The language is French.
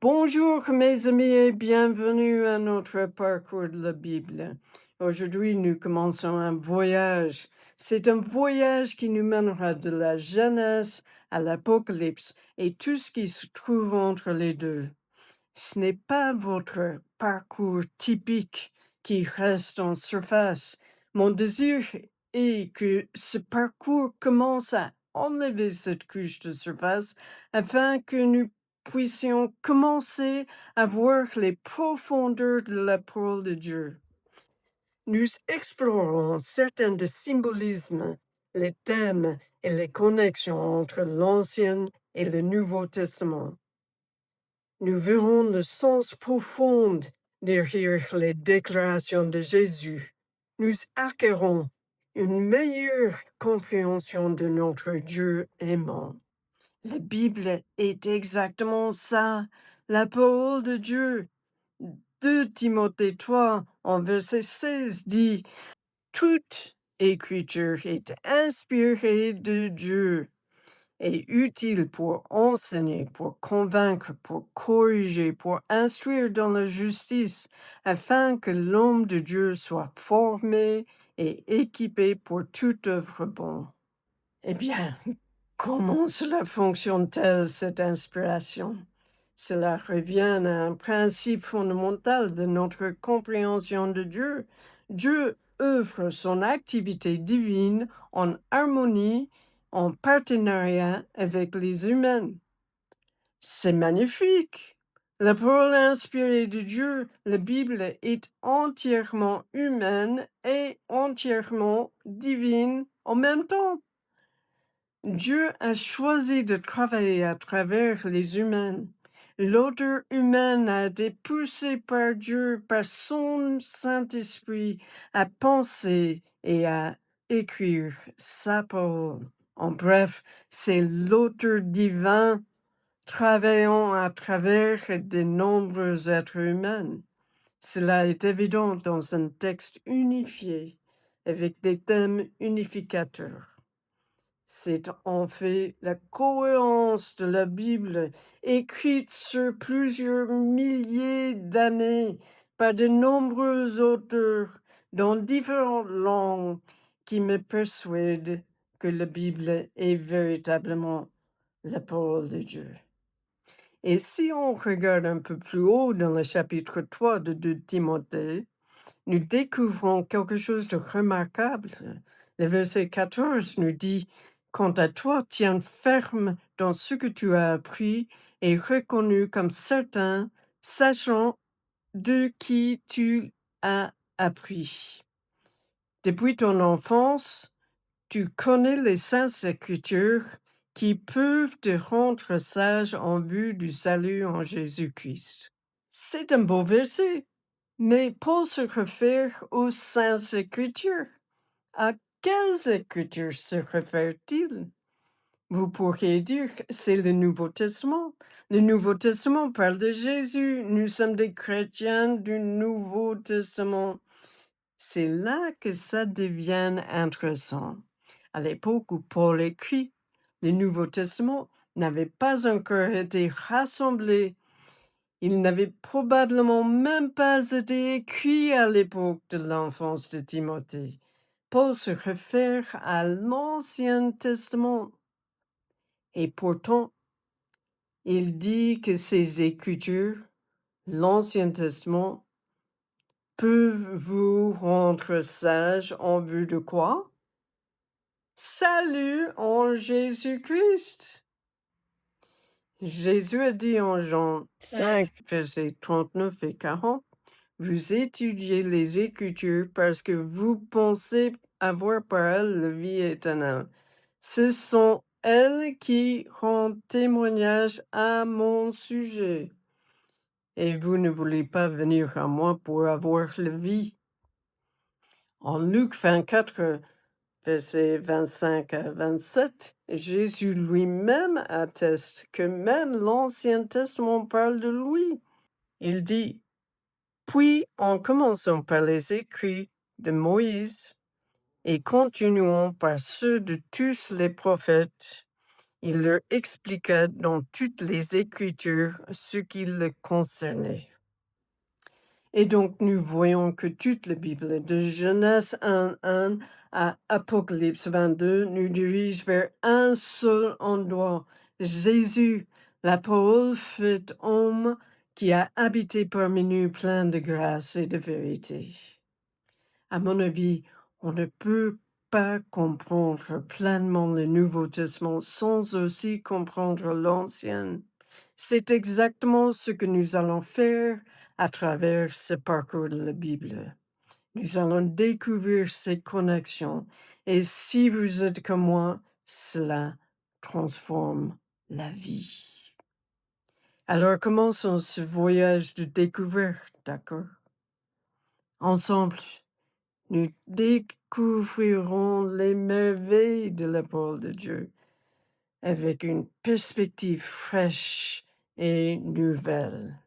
Bonjour mes amis et bienvenue à notre parcours de la Bible. Aujourd'hui, nous commençons un voyage. C'est un voyage qui nous mènera de la Genèse à l'Apocalypse et tout ce qui se trouve entre les deux. Ce n'est pas votre parcours typique qui reste en surface. Mon désir est que ce parcours commence à enlever cette couche de surface afin que nous puissions commencer à voir les profondeurs de la parole de Dieu. Nous explorerons certains des symbolismes, les thèmes et les connexions entre l'Ancien et le Nouveau Testament. Nous verrons le sens profond derrière les déclarations de Jésus. Nous acquérons une meilleure compréhension de notre Dieu aimant. La Bible est exactement ça, la parole de Dieu. 2 Timothée 3, en verset 16, dit toute écriture est inspirée de Dieu est utile pour enseigner, pour convaincre, pour corriger, pour instruire dans la justice, afin que l'homme de Dieu soit formé et équipé pour toute œuvre bonne. Eh bien, comment cela fonctionne-t-elle, cette inspiration? Cela revient à un principe fondamental de notre compréhension de Dieu. Dieu œuvre son activité divine en harmonie, en partenariat avec les humains. C'est magnifique. La parole inspirée de Dieu, la Bible, est entièrement humaine et entièrement divine en même temps. Dieu a choisi de travailler à travers les humains. L'auteur humaine a été poussé par Dieu, par son Saint-Esprit, à penser et à écrire sa parole. En bref, c'est l'auteur divin travaillant à travers de nombreux êtres humains. Cela est évident dans un texte unifié, avec des thèmes unificateurs. C'est en fait la cohérence de la Bible, écrite sur plusieurs milliers d'années par de nombreux auteurs dans différentes langues, qui me persuade que la Bible est véritablement la parole de Dieu. Et si on regarde un peu plus haut dans le chapitre 3 de 2 Timothée, nous découvrons quelque chose de remarquable. Le verset 14 nous dit: «Quant à toi, tiens ferme dans ce que tu as appris et reconnu comme certain, sachant de qui tu as appris. Depuis ton enfance, tu connais les saintes écritures qui peuvent te rendre sage en vue du salut en Jésus-Christ.» C'est un beau verset. Mais Paul se réfère aux saintes écritures. À quelles écritures se réfère-t-il? Vous pourriez dire que c'est le Nouveau Testament. Le Nouveau Testament parle de Jésus. Nous sommes des chrétiens du Nouveau Testament. C'est là que ça devient intéressant. À l'époque où Paul écrit, le Nouveau Testament n'avait pas encore été rassemblé. Il n'avait probablement même pas été écrit à l'époque de l'enfance de Timothée. Paul se réfère à l'Ancien Testament. Et pourtant, il dit que ces écritures, l'Ancien Testament, peuvent vous rendre sage en vue de quoi? Salut en Jésus-Christ. Jésus a dit en Jean 5, versets 39 et 40, vous étudiez les Écritures parce que vous pensez avoir par elles la vie éternelle. Ce sont elles qui rendent témoignage à mon sujet. Et vous ne voulez pas venir à moi pour avoir la vie. En Luc 24, versets 25 à 27, Jésus lui-même atteste que même l'Ancien Testament parle de lui. Il dit: puis, en commençant par les écrits de Moïse et continuons par ceux de tous les prophètes, Il leur expliqua dans toutes les Écritures ce qui le concernait. Et donc, nous voyons que toute la Bible, de Genèse 1 à Apocalypse 22, nous dirige vers un seul endroit, Jésus, la parole faite homme qui a habité parmi nous plein de grâce et de vérité. À mon avis, on ne peut pas comprendre pleinement le Nouveau Testament sans aussi comprendre l'Ancien. C'est exactement ce que nous allons faire à travers ce parcours de la Bible. Nous allons découvrir ces connexions et si vous êtes comme moi, cela transforme la vie. Alors commençons ce voyage de découverte, d'accord? Ensemble, nous découvrirons les merveilles de la parole de Dieu avec une perspective fraîche et nouvelle.